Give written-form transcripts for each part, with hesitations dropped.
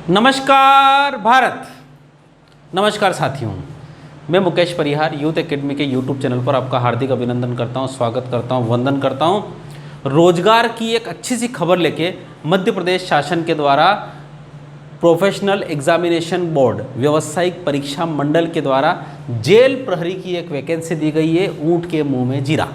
नमस्कार भारत, नमस्कार साथियों। मैं मुकेश परिहार यूथ एकेडमी के यूट्यूब चैनल पर आपका हार्दिक अभिनंदन करता हूं, स्वागत करता हूं, वंदन करता हूं। रोजगार की एक अच्छी सी खबर लेके मध्य प्रदेश शासन के द्वारा प्रोफेशनल एग्जामिनेशन बोर्ड व्यावसायिक परीक्षा मंडल के द्वारा जेल प्रहरी की एक वैकेंसी दी गई है। ऊँट के मुँह में जीरा,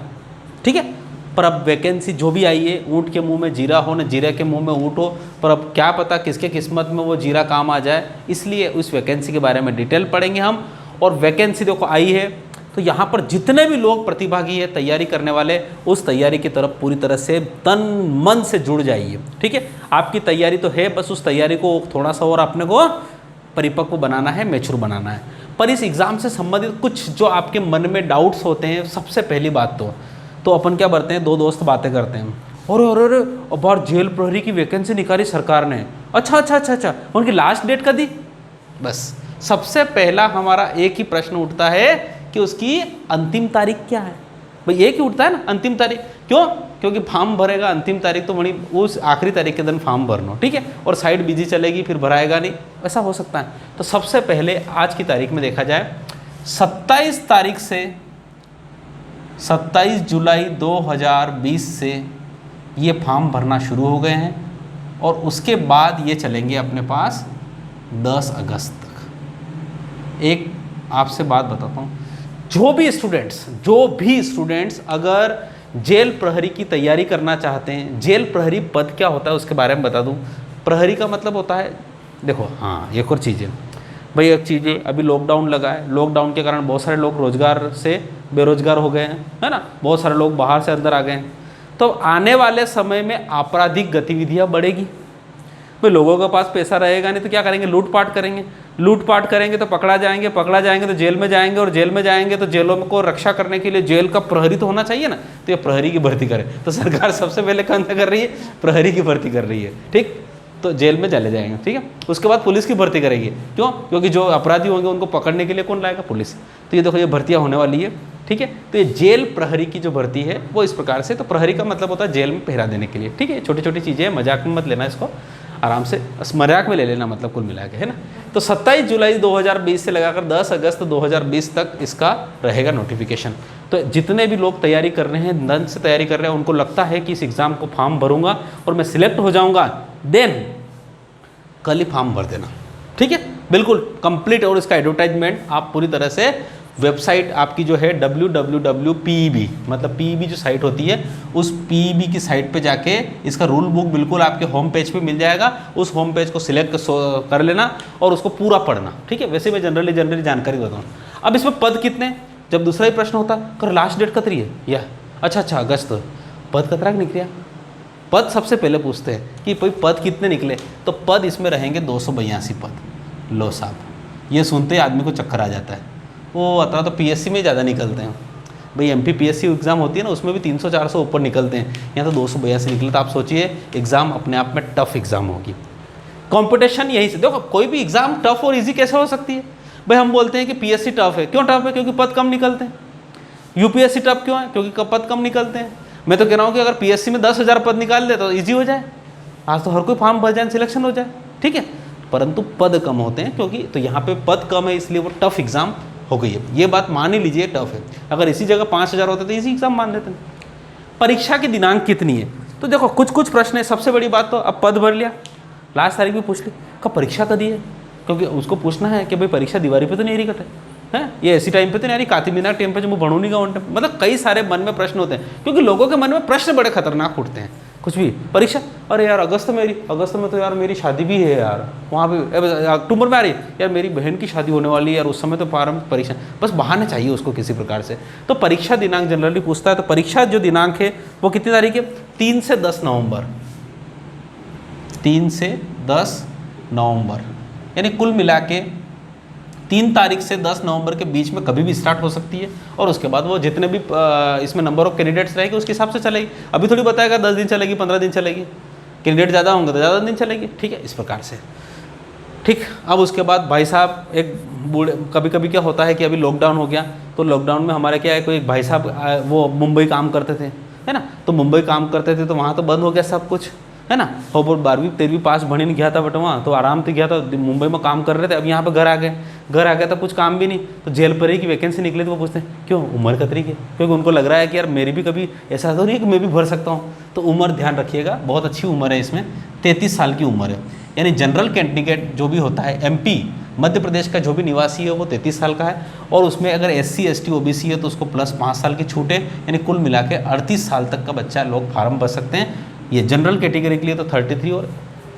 ठीक है। पर अब वैकेंसी जो भी आई है, ऊँट के मुंह में जीरा हो न जीरे के मुंह में ऊँट हो, पर अब क्या पता किसके किस्मत में वो जीरा काम आ जाए। इसलिए उस वैकेंसी के बारे में डिटेल पढ़ेंगे हम। और वैकेंसी देखो आई है, तो यहाँ पर जितने भी लोग प्रतिभागी है, तैयारी करने वाले, उस तैयारी की तरफ पूरी तरह से तन मन से जुड़ जाइए, ठीक है। आपकी तैयारी तो है, बस उस तैयारी को थोड़ा सा और अपने को परिपक्व बनाना है, मैच्योर बनाना है। पर इस एग्ज़ाम से संबंधित कुछ जो आपके मन में डाउट्स होते हैं, सबसे पहली बात तो अपन क्या करते हैं, दो दोस्त बातें करते हैं, अरे अब बार जेल प्रहरी की वैकेंसी निकाली सरकार ने, अच्छा, उनकी लास्ट डेट कब दी। बस सबसे पहला हमारा एक ही प्रश्न उठता है कि उसकी अंतिम तारीख क्या है। भाई एक ही उठता है ना, अंतिम तारीख। क्यों? क्योंकि फॉर्म भरेगा अंतिम तारीख तो बड़ी उस आखिरी तारीख के दिन फॉर्म भरना, ठीक है, और साइड बिजी चलेगी, फिर भराएगा नहीं, ऐसा हो सकता है। तो सबसे पहले आज की तारीख में देखा जाए, 27 तारीख से 27 जुलाई 2020 से ये फॉर्म भरना शुरू हो गए हैं, और उसके बाद ये चलेंगे अपने पास 10 अगस्त तक। एक आपसे बात बताता हूँ, जो भी स्टूडेंट्स अगर जेल प्रहरी की तैयारी करना चाहते हैं, जेल प्रहरी पद क्या होता है उसके बारे में बता दूँ। प्रहरी का मतलब होता है, देखो हाँ एक और चीज़ है भाई, एक चीज़ है, अभी लॉकडाउन लगा है, लॉकडाउन के कारण बहुत सारे लोग रोजगार से बेरोजगार हो गए हैं, है ना, बहुत सारे लोग बाहर से अंदर आ गए हैं। तो आने वाले समय में आपराधिक गतिविधियां बढ़ेगी। भाई लोगों के पास पैसा रहेगा नहीं तो क्या करेंगे, लूटपाट करेंगे तो पकड़ा जाएंगे तो जेल में जाएंगे, और जेल में जाएंगे तो जेलों में को रक्षा करने के लिए जेल का प्रहरी तो होना चाहिए ना, तो ये प्रहरी की भर्ती करे। तो सरकार सबसे पहले कौन सा कर रही है, प्रहरी की भर्ती कर रही है, ठीक। तो जेल में चले जाएंगे, ठीक है। उसके बाद पुलिस की भर्ती करेगी। क्यों? क्योंकि जो अपराधी होंगे उनको पकड़ने के लिए कौन लाएगा, पुलिस। तो ये देखो ये भर्तियां होने वाली है, ठीक है। तो ये जेल प्रहरी की जो भर्ती है वो इस प्रकार से, तो प्रहरी का मतलब होता है जेल में पहरा देने के लिए, ठीक है। छोटी छोटी चीज़ें, मजाक में मत लेना इसको, आराम से मजाक में ले लेना, मतलब कुल मिला के, है ना। तो 27 जुलाई 2020 से लगाकर 10 अगस्त 2020 तक इसका रहेगा नोटिफिकेशन। तो जितने भी लोग तैयारी कर रहे हैं, मन से तैयारी कर रहे हैं, उनको लगता है कि इस एग्ज़ाम को फॉर्म भरूंगा और मैं सिलेक्ट हो जाऊंगा, देन कल ही फॉर्म भर देना, ठीक है, बिल्कुल कंप्लीट। और इसका एडवर्टाइजमेंट आप पूरी तरह से वेबसाइट आपकी जो है www.peb, मतलब PEB जो साइट होती है, उस PEB की साइट पे जाके इसका रूल बुक बिल्कुल आपके होम पेज पे मिल जाएगा। उस होम पेज को सिलेक्ट कर लेना और उसको पूरा पढ़ना, ठीक है। वैसे मैं जनरली जानकारी देता हूँ। अब इसमें पद कितने, जब दूसरा ही प्रश्न होता कर लास्ट डेट कतरी है या अच्छा अगस्त, पद कतरा निकलिया, पद सबसे पहले पूछते हैं कि भाई पद कितने निकले। तो पद इसमें रहेंगे 282 पद। लो साहब, ये सुनते ही आदमी को चक्कर आ जाता है। वो अतः तो PSC में ज़्यादा निकलते हैं भाई, MP PSC एग्ज़ाम होती है ना, उसमें भी 300-400 ऊपर निकलते हैं, यहाँ तो 282 निकले। तो आप सोचिए एग्ज़ाम अपने आप में टफ एग्ज़ाम होगी। कंपटीशन यहीं से देखो, कोई भी एग्ज़ाम टफ और ईजी कैसे हो सकती है भाई। हम बोलते हैं कि PSC टफ है, क्यों टफ है, क्योंकि पद कम निकलते हैं। UPSC टफ क्यों है, क्योंकि पद कम निकलते हैं। मैं तो कह रहा हूँ कि अगर PSC में 10,000 पद निकाल दे तो ईजी हो जाए, आज तो हर कोई फॉर्म भर जाए, सिलेक्शन हो जाए, ठीक है। परंतु पद कम होते हैं, क्योंकि तो यहाँ पे पद कम है, इसलिए वो टफ एग्ज़ाम हो गई है। ये बात मान ही लीजिए टफ है। अगर इसी जगह 5,000 होते तो इसी एग्ज़ाम मान लेते हैं। परीक्षा की दिनांक कितनी है, तो देखो कुछ प्रश्न है। सबसे बड़ी बात तो अब पद भर लिया, लास्ट तारीख भी पूछ ली, कब परीक्षा कदी है, क्योंकि उसको पूछना है कि भाई परीक्षा दिवाली पे तो नहीं रही कटे है, ये ऐसी टाइम पे तो नहीं आ रही, काती मीनार टाइम पे जो मैं बढ़ू नहीं गा, मतलब कई सारे मन में प्रश्न होते हैं, क्योंकि लोगों के मन में प्रश्न बड़े खतरनाक उठते हैं। कुछ भी परीक्षा, अरे यार अगस्त में तो यार मेरी शादी भी है यार, वहाँ पे अक्टूबर में आ रही यार मेरी बहन की शादी होने वाली है यार, उस समय तो प्रारंभिक परीक्षा, बस बहाना चाहिए उसको किसी प्रकार से। तो परीक्षा दिनांक जनरली पूछता है। तो परीक्षा जो दिनांक है वो कितनी तारीख है, 3 से 10 नवंबर, 3 से 10 नवंबर, यानी कुल मिला के 3 तारीख से 10 नवंबर के बीच में कभी भी स्टार्ट हो सकती है। और उसके बाद वो जितने भी इसमें नंबर ऑफ कैंडिडेट्स रहेंगे उसके हिसाब से चलेगी। अभी थोड़ी बताएगा 10 दिन चलेगी, 15 दिन चलेगी, कैंडिडेट ज़्यादा होंगे तो ज़्यादा दिन चलेगी, ठीक है, इस प्रकार से, ठीक। अब उसके बाद भाई साहब एक बूढ़े, कभी कभी क्या होता है कि अभी लॉकडाउन हो गया, तो लॉकडाउन में हमारे क्या है, कोई एक भाई साहब वो मुंबई काम करते थे, है ना, तो मुंबई काम करते थे तो वहाँ तो बंद हो गया सब कुछ, है ना। हो बोल 12वीं 13वीं पास बने नहीं गया था बट वहाँ तो आराम से गया था, मुंबई में काम कर रहे थे, अब यहाँ पे घर आ गए तो कुछ काम भी नहीं, तो जेल पर ही की वैकेंसी निकली तो वो पूछते हैं क्यों, उम्र का तरीके, क्योंकि उनको लग रहा है कि यार मेरी भी कभी ऐसा तो नहीं है कि मैं भी भर सकता हूँ। तो उम्र ध्यान रखिएगा, बहुत अच्छी उम्र है इसमें, 33 साल की उम्र है। यानी जनरल कैंडिडेट जो भी होता है एमपी मध्य प्रदेश का जो भी निवासी है वो 33 साल का है, और उसमें अगर SC ST OBC है तो उसको प्लस 5 साल की छूट है, यानी कुल मिला के 38 साल तक का बच्चा लोग फार्म भर सकते हैं। ये जनरल कैटेगरी के लिए तो 33 और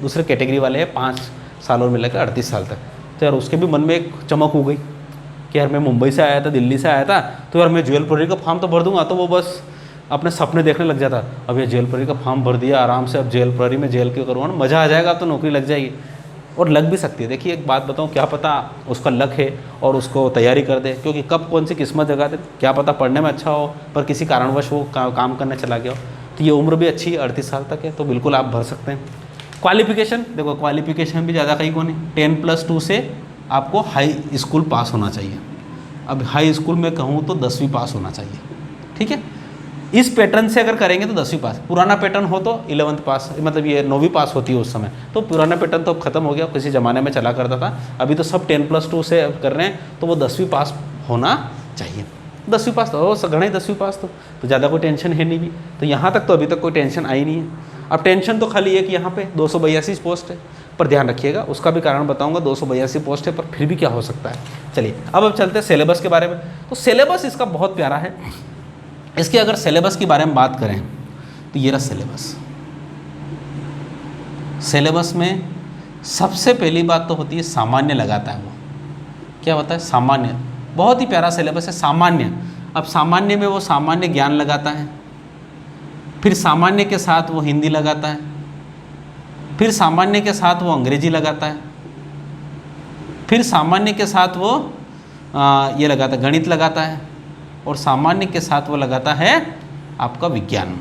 दूसरे कैटेगरी वाले हैं 5 साल और मिला के 38 साल तक। तो यार उसके भी मन में एक चमक हो गई कि यार मैं मुंबई से आया था, दिल्ली से आया था, तो यार मैं जेल प्रहरी का फॉर्म तो भर दूंगा, तो वो बस अपने सपने देखने लग जाता। अब ये जेल प्रहरी का फॉर्म भर दिया आराम से, अब जेल प्रहरी में जेल के करूँगा ना, मज़ा आ जाएगा, अब तो नौकरी लग जाएगी, और लग भी सकती है। देखिए एक बात बताऊँ, क्या पता उसका लक है और उसको तैयारी कर दे, क्योंकि कब कौन सी किस्मत जगा दे, क्या पता पढ़ने में अच्छा हो पर किसी कारणवश वो काम करने चला गया हो। तो ये उम्र भी अच्छी है, 38 साल तक है, तो बिल्कुल आप भर सकते हैं। क्वालिफिकेशन देखो, क्वालिफिकेशन भी ज़्यादा कहीं को नहीं, 10+2 से आपको हाई स्कूल पास होना चाहिए। अब हाई स्कूल में कहूँ तो 10वीं पास होना चाहिए, ठीक है। इस पैटर्न से अगर करेंगे तो 10वीं पास, पुराना पैटर्न हो तो 11th पास, मतलब ये 9वीं पास होती है उस समय। तो पुराना पैटर्न तो अब खत्म हो गया, किसी ज़माने में चला करता था, अभी तो सब 10+2 से कर रहे हैं, तो वो 10वीं पास होना चाहिए। 10वीं पास तो घना ही 10वीं पास तो ज़्यादा कोई टेंशन है नहीं भी। तो यहाँ तक तो अभी तक कोई टेंशन आई नहीं है। अब टेंशन तो खाली एक यहाँ पे 282 पोस्ट है, पर ध्यान रखिएगा उसका भी कारण बताऊँगा। 282 पोस्ट है पर फिर भी क्या हो सकता है। चलिए अब चलते हैं सिलेबस के बारे में। तो सिलेबस इसका बहुत प्यारा है। इसके अगर सिलेबस के बारे में बात करें तो ये रहा सिलेबस। सिलेबस में सबसे पहली बात तो होती है सामान्य लगाता है वो, क्या होता है सामान्य, बहुत ही प्यारा सिलेबस है सामान्य। अब सामान्य में वो सामान्य ज्ञान लगाता है, फिर सामान्य के साथ वो हिंदी लगाता है, फिर सामान्य के साथ वो अंग्रेजी लगाता है, फिर सामान्य के साथ वो ये लगाता है गणित लगाता है, और सामान्य के साथ वो लगाता है आपका विज्ञान।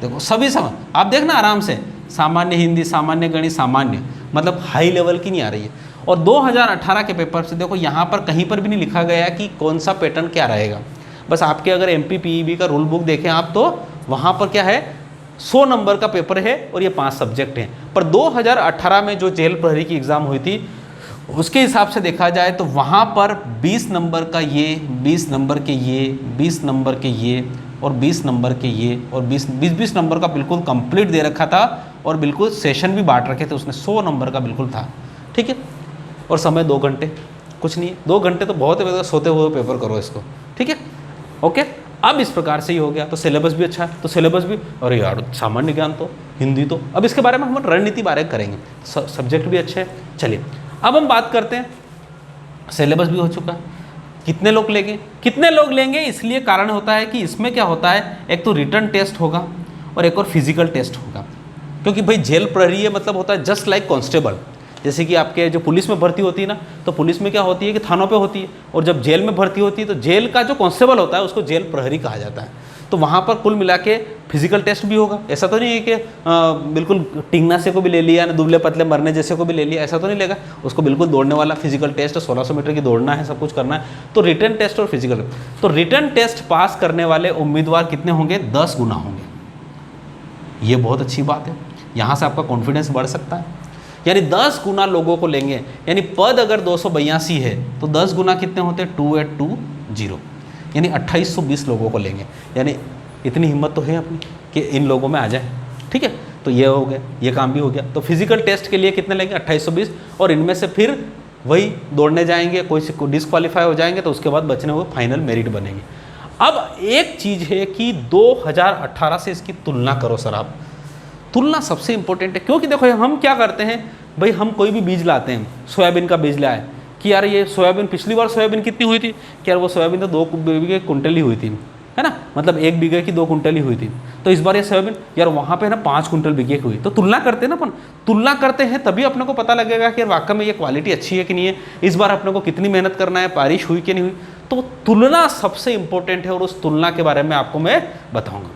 देखो सभी समझ आप देखना आराम से, सामान्य हिंदी, सामान्य गणित, सामान्य, मतलब हाई लेवल की नहीं आ रही है। और 2018 के पेपर से देखो यहाँ पर कहीं पर भी नहीं लिखा गया कि कौन सा पैटर्न क्या रहेगा। बस आपके अगर MPPEB का रूल बुक देखें आप तो वहाँ पर क्या है 100 नंबर का पेपर है और ये 5 सब्जेक्ट हैं। पर 2018 में जो जेल प्रहरी की एग्ज़ाम हुई थी उसके हिसाब से देखा जाए तो वहाँ पर 20 नंबर का ये, 20 नंबर के ये, 20 नंबर के ये और 20 नंबर के ये और 20 नंबर का बिल्कुल कंप्लीट दे रखा था, और बिल्कुल सेशन भी बांट रखे थे उसने, 100 नंबर का बिल्कुल था, ठीक है। और समय 2 घंटे, कुछ नहीं है, 2 घंटे तो बहुत है, सोते हुए पेपर करो इसको, ठीक है, ओके। अब इस प्रकार से ही हो गया। तो सिलेबस भी अच्छा है, तो सिलेबस भी, अरे यार सामान्य ज्ञान तो, हिंदी तो, अब इसके बारे में हम रणनीति बारे में करेंगे, सब्जेक्ट भी अच्छे हैं। चलिए अब हम बात करते हैं, सिलेबस भी हो चुका है, कितने लोग लेंगे, कितने लोग लेंगे, इसलिए कारण होता है कि इसमें क्या होता है, एक तो रिटन टेस्ट होगा और एक और फिजिकल टेस्ट होगा। क्योंकि भाई जेल प्रहरी है, मतलब होता है जस्ट लाइक कांस्टेबल, जैसे कि आपके जो पुलिस में भर्ती होती है ना, तो पुलिस में क्या होती है कि थानों पे होती है, और जब जेल में भर्ती होती है तो जेल का जो कांस्टेबल होता है उसको जेल प्रहरी कहा जाता है। तो वहाँ पर कुल मिला के फिजिकल टेस्ट भी होगा। ऐसा तो नहीं है कि बिल्कुल टिंगना से को भी ले लिया, दुबले पतले मरने जैसे को भी ले लिया, ऐसा तो नहीं लेगा। उसको बिल्कुल दौड़ने वाला फिजिकल टेस्ट, 1600 मीटर की दौड़ना है, सब कुछ करना है। तो रिटन टेस्ट और फिजिकल, तो रिटन टेस्ट पास करने वाले उम्मीदवार कितने होंगे, 10 गुना होंगे। ये बहुत अच्छी बात है, यहाँ से आपका कॉन्फिडेंस बढ़ सकता है। यानी 10 गुना लोगों को लेंगे, यानी पद अगर 282 है तो 10 गुना कितने होते हैं, 2820, यानी 2820 लोगों को लेंगे। यानी इतनी हिम्मत तो है अपनी कि इन लोगों में आ जाए, ठीक है। तो ये हो गया, ये काम भी हो गया। तो फिजिकल टेस्ट के लिए कितने लेंगे, 2820, और इनमें से फिर वही दौड़ने जाएंगे, कोई डिस्क्वालीफाई हो जाएंगे तो उसके बाद बचने हुए फाइनल मेरिट बनेंगे। अब एक चीज़ है कि 2018 से इसकी तुलना करो सर आप, तुलना सबसे इंपॉर्टेंट है। क्योंकि देखो हम क्या करते हैं भाई, हम कोई भी बीज लाते हैं, सोयाबीन का बीज लाए कि यार ये सोयाबीन, पिछली बार सोयाबीन कितनी हुई थी कि यार वो सोयाबीन तो 2 बीघे कुंटल ही हुई थी, है ना, मतलब 1 बीघे की 2 कुंटल ही हुई थी। तो इस बार ये सोयाबीन यार वहाँ पे ना 5 कुंटल बीघे की हुई। तो तुलना करते हैं ना अपन, तुलना करते हैं तभी अपने को पता लगेगा कि यार वाकई में ये क्वालिटी अच्छी है कि नहीं है, इस बार अपने को कितनी मेहनत करना है, बारिश हुई कि नहीं हुई। तो तुलना सबसे इंपॉर्टेंट है और उस तुलना के बारे में आपको मैं बताऊँगा।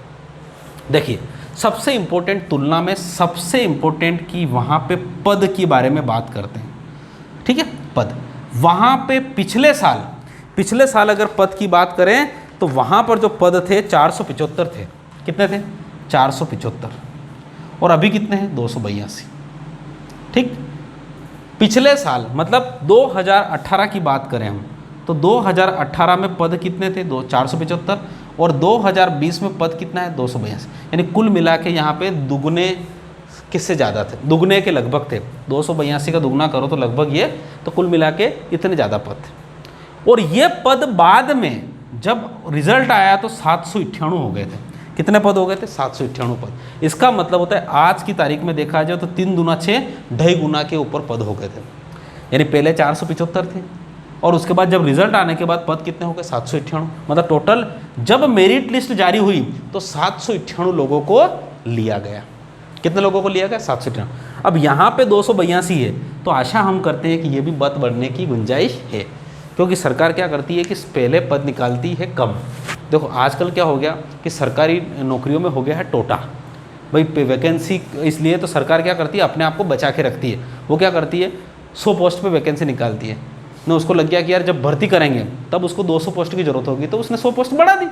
देखिए सबसे इंपॉर्टेंट तुलना में सबसे इंपॉर्टेंट कि वहाँ पे पद के बारे में बात करते हैं, ठीक है। पद वहाँ पे पिछले साल अगर पद की बात करें तो वहाँ पर जो पद थे 475 थे। कितने थे, 475। और अभी कितने हैं 282। ठीक, पिछले साल मतलब 2018 की बात करें हम तो 2018 में पद कितने थे 475 और 2020 में पद कितना है 282, यानी कुल मिला के यहाँ पे दुगने किससे ज़्यादा थे, दुगने के लगभग थे। 282 का दुगना करो तो लगभग ये, तो कुल मिला के इतने ज़्यादा पद थे। और ये पद बाद में जब रिजल्ट आया तो 798 हो गए थे। कितने पद हो गए थे 798 पद। इसका मतलब होता है आज की तारीख में देखा जाए तो 3 दूना 6 2.5 गुना के ऊपर पद हो गए थे। यानी पहले 475 थे और उसके बाद जब रिजल्ट आने के बाद पद कितने हो गए 798। मतलब टोटल जब मेरिट लिस्ट जारी हुई तो 798 लोगों को लिया गया। कितने लोगों को लिया गया 798। अब यहाँ पे 282 है तो आशा हम करते हैं कि ये भी पद बढ़ने की गुंजाइश है, क्योंकि सरकार क्या करती है कि पहले पद निकालती है कम। देखो आजकल क्या हो गया कि सरकारी नौकरियों में हो गया है टोटा, भाई वैकेंसी, इसलिए तो सरकार क्या करती है अपने आप को बचा के रखती है। वो क्या करती है 100 पोस्ट पे वैकेंसी निकालती है ना, उसको लग गया कि यार जब भर्ती करेंगे तब उसको 200 पोस्ट की जरूरत होगी तो उसने 100 पोस्ट बढ़ा दी।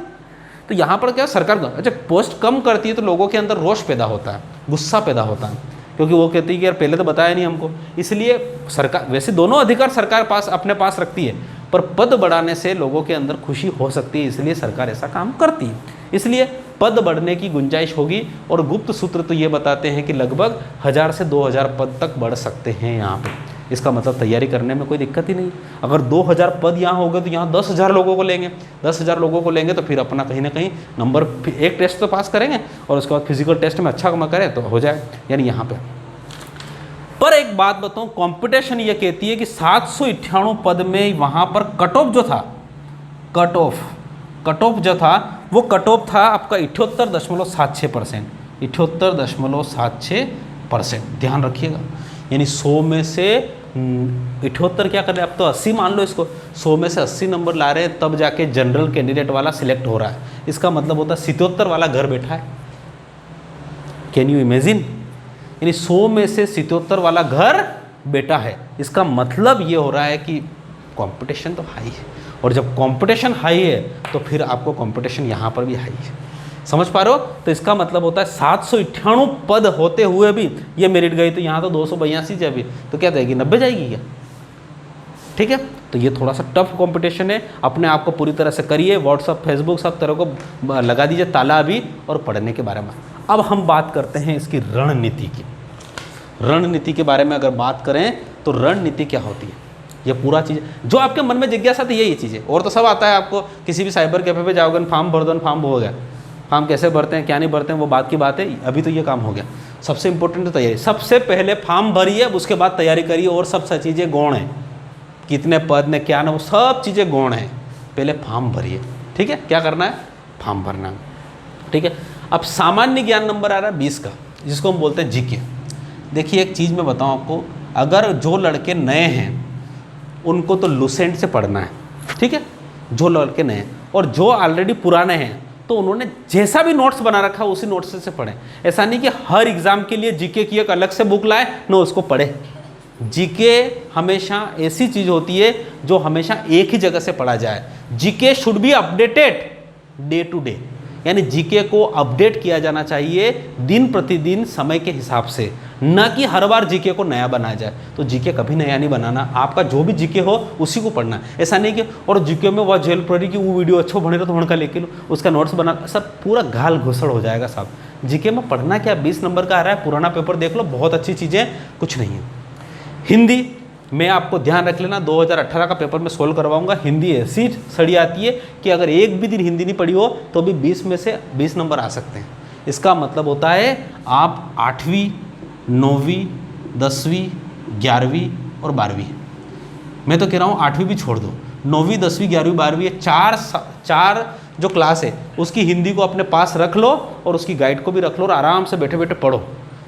तो यहाँ पर क्या सरकार अच्छा पोस्ट कम करती है तो लोगों के अंदर रोष पैदा होता है, गुस्सा पैदा होता है, क्योंकि वो कहती है कि यार पहले तो बताया नहीं हमको। इसलिए सरकार वैसे दोनों अधिकार सरकार पास अपने पास रखती है, पर पद बढ़ाने से लोगों के अंदर खुशी हो सकती है, इसलिए सरकार ऐसा काम करती है। इसलिए पद बढ़ने की गुंजाइश होगी और गुप्त सूत्र तो ये बताते हैं कि लगभग 1000 से 2000 पद तक बढ़ सकते हैं यहाँ पे। इसका मतलब तैयारी करने में कोई दिक्कत ही नहीं। अगर 2000 पद यहाँ हो गए तो यहाँ 10,000 लोगों को लेंगे, 10,000 लोगों को लेंगे तो फिर अपना कहीं ना कहीं नंबर एक टेस्ट तो पास करेंगे और उसके बाद फिजिकल टेस्ट में अच्छा करें तो हो जाए, यानी यहाँ पे। पर एक बात बताऊं, कंपटीशन ये कहती है कि 798 पद में वहाँ पर कट ऑफ जो था, कट ऑफ जो था वो कट ऑफ था आपका 78.76%, 78.76%। ध्यान रखिएगा, यानी 100 में से 78 क्या कर रहे हैं, अब तो 80 मान लो इसको, 100 में से 80 नंबर ला रहे हैं तब जाके जनरल कैंडिडेट वाला सिलेक्ट हो रहा है। इसका मतलब होता है 77 वाला घर बैठा है। कैन यू इमेजिन, यानी 100 में से 77 वाला घर बेटा है। इसका मतलब ये हो रहा है कि कंपटीशन तो हाई है, और जब कंपटीशन हाई है तो फिर आपको कंपटीशन यहाँ पर भी हाई है। समझ पा रहे हो? तो इसका मतलब होता है 798 पद होते हुए भी ये मेरिट गई, तो यहाँ तो 282 है अभी, तो क्या जाएगी 90 जाएगी क्या? ठीक है, तो ये थोड़ा सा टफ कंपटीशन है। अपने आप को पूरी तरह से करिए, व्हाट्सअप फेसबुक सब तरह को लगा दीजिए ताला अभी, और पढ़ने के बारे में। अब हम बात करते हैं इसकी रणनीति की। रणनीति के बारे में अगर बात करें तो रणनीति क्या होती है, ये पूरा चीज़ जो आपके मन में जिज्ञासा थी यही चीज़ है। और तो सब आता है आपको, किसी भी साइबर कैफे पे जाओगे फॉर्म भर दो, फॉर्म हो गया। फॉर्म कैसे भरते हैं क्या नहीं भरते हैं वो बात की बात है, अभी तो ये काम हो गया। सबसे इंपॉर्टेंट तो तैयारी, सबसे पहले फॉर्म भरिए, उसके बाद तैयारी करिए, और सब चीज़ें गौण हैं, कितने पद ने क्या ना वो सब चीज़ें गौण हैं। पहले फॉर्म भरिए, ठीक है, क्या करना है फॉर्म भरना है, ठीक है। अब सामान्य ज्ञान नंबर आ रहा है 20 का, जिसको हम बोलते हैं जीके। देखिए एक चीज़ मैं बताऊं आपको, अगर जो लड़के नए हैं उनको तो लुसेंट से पढ़ना है, ठीक है, जो लड़के नए हैं, और जो ऑलरेडी पुराने हैं तो उन्होंने जैसा भी नोट्स बना रखा है उसी नोट्स से पढ़ें। ऐसा नहीं कि हर एग्जाम के लिए जीके की एक अलग से बुक लाए न उसको पढ़े। जीके हमेशा ऐसी चीज़ होती है जो हमेशा एक ही जगह से पढ़ा जाए। GK should be updated day to day, यानी जीके को अपडेट किया जाना चाहिए दिन प्रतिदिन समय के हिसाब से, न कि हर बार जीके को नया बनाया जाए। तो जीके कभी नया नहीं बनाना, आपका जो भी जीके हो उसी को पढ़ना। ऐसा नहीं कि और जीके में वह जेल पढ़ी कि वो वीडियो अच्छो बने तो उनका लेके लो, उसका नोट्स बना, सब पूरा गाल घुसड़ हो जाएगा साहब। जीके में पढ़ना क्या, 20 नंबर का आ रहा है, पुराना पेपर देख लो, बहुत अच्छी चीज़ें कुछ नहीं है। हिंदी में आपको ध्यान रख लेना, 2018 का पेपर मैं सोल्व करवाऊंगा। हिंदी ऐसी सड़ी आती है कि अगर एक भी दिन हिंदी नहीं पढ़ी हो तो भी 20 में से 20 नंबर आ सकते हैं। इसका मतलब होता है आप 8वीं 9वीं 10वीं 11वीं और 12वीं, मैं तो कह रहा हूँ 8वीं भी छोड़ दो, 9वीं 10वीं 11वीं 12वीं चार जो क्लास है उसकी हिंदी को अपने पास रख लो और उसकी गाइड को भी रख लो और आराम से बैठे बैठे पढ़ो,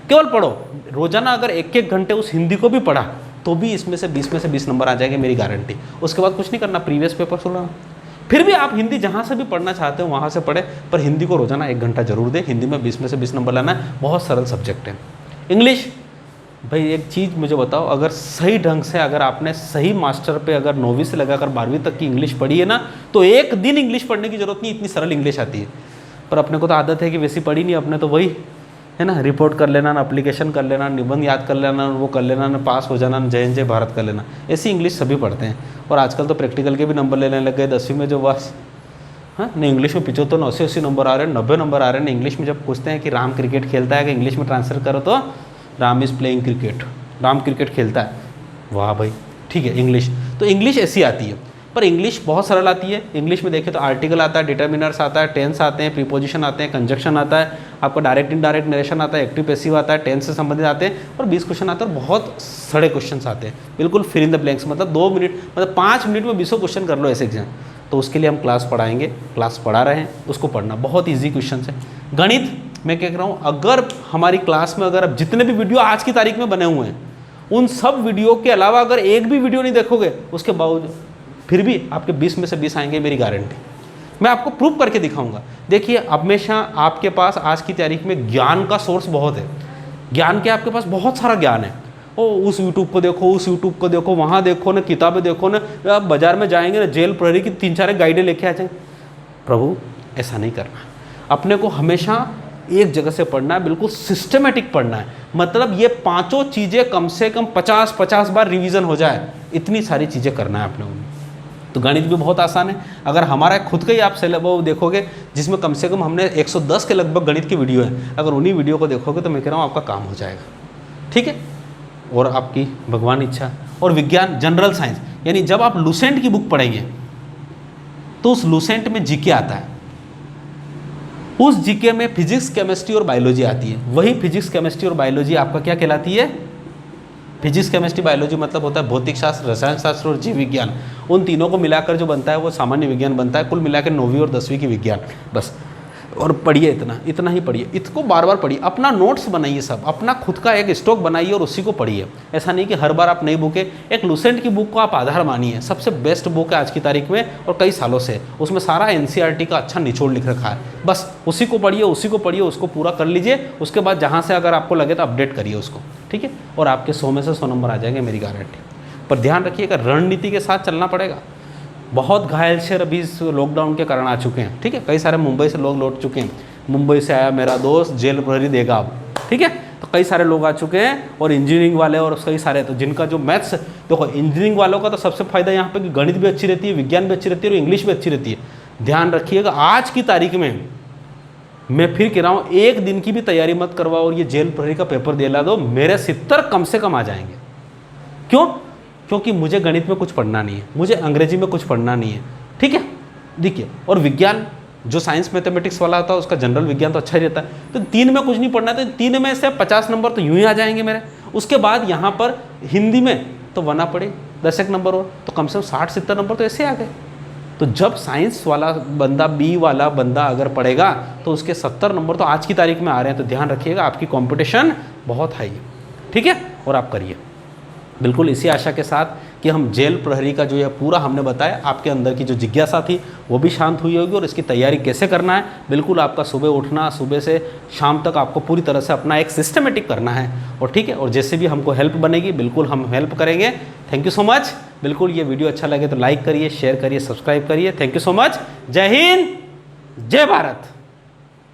केवल पढ़ो। रोजाना अगर 1-1 घंटे उस हिंदी को भी पढ़ा तो भी इसमें से 20 में से 20 नंबर आ जाएंगे, मेरी गारंटी। उसके बाद कुछ नहीं करना, प्रीवियस पेपर सुनना। फिर भी आप हिंदी जहाँ से भी पढ़ना चाहते हो वहाँ से पढ़े, पर हिंदी को रोजाना 1 घंटा जरूर दें। हिंदी में 20 में से 20 नंबर लाना है, बहुत सरल सब्जेक्ट है। इंग्लिश, भाई एक चीज़ मुझे बताओ, अगर सही ढंग से अगर आपने सही मास्टर पे अगर 9वीं से लगाकर 12वीं तक की इंग्लिश पढ़ी है ना, तो एक दिन इंग्लिश पढ़ने की जरूरत नहीं, इतनी सरल इंग्लिश आती है। पर अपने को तो आदत है कि वैसी पढ़ी नहीं, अपने तो वही है ना, रिपोर्ट कर लेना, एप्लीकेशन कर लेना, निबंध याद कर लेना, वो कर लेना, न पास हो जाना, जय हिंद जय भारत कर लेना। ऐसी इंग्लिश सभी पढ़ते हैं। और आजकल तो प्रैक्टिकल के भी नंबर लेने लग गए 10वीं में, जो बस हाँ नहीं, इंग्लिश में 75 न 80 नंबर आ रहे हैं, 90 नंबर आ रहे हैं। इंग्लिश में जब पूछते हैं कि राम क्रिकेट खेलता है, कि इंग्लिश में ट्रांसफर करो तो Ram is playing cricket, Ram cricket खेलता है। वाह भाई, ठीक है। इंग्लिश तो इंग्लिश ऐसी आती है, पर इंग्लिश बहुत सरल आती है। इंग्लिश में देखें तो आर्टिकल आता है, डिटर्मिनर्स आता है, टेंस आते हैं, प्रीपोजिशन आते हैं, कंजक्शन आता है, आपका डायरेक्ट इनडायरेक्ट नरेशन आता है, एक्टिव पैसिव आता है, टेंस से संबंधित आते हैं, और 20 क्वेश्चन आते हैं, और बहुत सड़े क्वेश्चन आते हैं, बिल्कुल फिल इन द ब्लैंक्स। मतलब 2 मिनट, मतलब 5 मिनट में 20 क्वेश्चन कर लो ऐसे एग्जाम। तो उसके लिए हम क्लास पढ़ाएंगे, क्लास पढ़ा रहे हैं, उसको पढ़ना बहुत ईजी क्वेश्चन है। गणित मैं कह रहा हूँ, अगर हमारी क्लास में अगर अब जितने भी वीडियो आज की तारीख में बने हुए हैं, उन सब वीडियो के अलावा अगर एक भी वीडियो नहीं देखोगे, उसके बावजूद फिर भी आपके 20 में से 20 आएंगे, मेरी गारंटी। मैं आपको प्रूव करके दिखाऊंगा। देखिए, हमेशा आपके पास आज की तारीख में ज्ञान का सोर्स बहुत है, ज्ञान के आपके पास बहुत सारा ज्ञान है। ओ उस यूट्यूब को देखो, उस यूट्यूब को देखो, वहाँ देखो ना, किताबें देखो ना, आप बाजार में जाएंगे ना, जेल प्रहरी की 3-4 गाइडें लेके आ जाएंगे। प्रभु ऐसा नहीं करना। अपने को हमेशा एक जगह से पढ़ना है, बिल्कुल सिस्टमेटिक पढ़ना है। मतलब ये 5 चीज़ें कम से कम 50 बार रिवीजन हो जाए, इतनी सारी चीज़ें करना है अपने को। तो गणित भी बहुत आसान है। अगर हमारा खुद का ही आप सिलेबस देखोगे, जिसमें कम से कम हमने 110 के लगभग गणित की वीडियो है, अगर उन्हीं वीडियो को देखोगे तो मैं कह रहा हूँ आपका काम हो जाएगा, ठीक है। और आपकी भगवान इच्छा। और विज्ञान, जनरल साइंस, यानी जब आप लुसेंट की बुक पढ़ेंगे तो उस लुसेंट में जीके आता है, उस जीके में फिजिक्स, केमिस्ट्री और बायोलॉजी आती है। वही फिजिक्स, केमिस्ट्री और बायोलॉजी आपका क्या कहलाती है? फिजिक्स, केमिस्ट्री, बायोलॉजी मतलब होता है भौतिक शास्त्र, रसायन शास्त्र और जीव विज्ञान। उन तीनों को मिलाकर जो बनता है वो सामान्य विज्ञान बनता है। कुल मिलाकर 9वीं और 10वीं की विज्ञान, बस। और पढ़िए, इतना ही पढ़िए, इसको बार बार पढ़िए, अपना नोट्स बनाइए, सब अपना खुद का एक स्टॉक बनाइए और उसी को पढ़िए। ऐसा नहीं कि हर बार आप नई बुकें, एक लुसेंट की बुक को आप आधार मानिए, सबसे बेस्ट बुक है आज की तारीख में और कई सालों से। उसमें सारा NCERT का अच्छा निचोड़ लिख रखा है, बस उसी को पढ़िए, उसी को पढ़िए, उसको पूरा कर लीजिए। उसके बाद जहाँ से अगर आपको लगे तो अपडेट करिए उसको, ठीक है। और आपके 100 में से 100 नंबर आ जाएंगे, मेरी गारंटी। पर ध्यान रखिएगा, रणनीति के साथ चलना पड़ेगा। बहुत घायल शेर अभी इस लॉकडाउन के कारण आ चुके हैं, ठीक है। कई सारे मुंबई से लोग लौट चुके हैं। मुंबई से आया मेरा दोस्त, जेल प्रहरी देगा अब, ठीक है। तो कई सारे लोग आ चुके हैं, और इंजीनियरिंग वाले और कई सारे, तो जिनका जो मैथ्स, देखो इंजीनियरिंग वालों का तो सबसे फायदा यहाँ पे कि गणित भी अच्छी रहती है, विज्ञान भी अच्छी रहती है और इंग्लिश भी अच्छी रहती है। ध्यान रखिएगा, आज की तारीख में मैं फिर कह रहा हूँ, एक दिन की भी तैयारी मत करवाओ और ये जेल प्रहरी का पेपर दिला दो, मेरे 70 कम से कम आ जाएंगे। क्यों? क्योंकि मुझे गणित में कुछ पढ़ना नहीं है, मुझे अंग्रेजी में कुछ पढ़ना नहीं है, ठीक है। देखिए, और विज्ञान जो साइंस मैथमेटिक्स वाला होता है उसका जनरल विज्ञान तो अच्छा ही रहता है। तो 3 में कुछ नहीं पढ़ना है, तो 3 में से 50 नंबर तो यूं ही आ जाएंगे मेरे। उसके बाद यहाँ पर हिंदी में तो बना पड़े 10 नंबर और, तो कम से कम 60-70 नंबर तो ऐसे आ गए। तो जब साइंस वाला बंदा, बी वाला बंदा अगर पढ़ेगा तो उसके 70 नंबर तो आज की तारीख में आ रहे हैं। तो ध्यान रखिएगा, आपकी कॉम्पिटिशन बहुत हाई है, ठीक है। और आप करिए बिल्कुल इसी आशा के साथ कि हम जेल प्रहरी का जो ये पूरा हमने बताया, आपके अंदर की जो जिज्ञासा थी वो भी शांत हुई होगी। और इसकी तैयारी कैसे करना है, बिल्कुल आपका सुबह उठना, सुबह से शाम तक आपको पूरी तरह से अपना एक सिस्टमेटिक करना है, और ठीक है। और जैसे भी हमको हेल्प बनेगी बिल्कुल हम हेल्प करेंगे। Thank you so much. बिल्कुल ये वीडियो अच्छा लगे तो लाइक करिए, शेयर करिए, सब्सक्राइब करिए। Thank you so much. जय हिंद, जय भारत।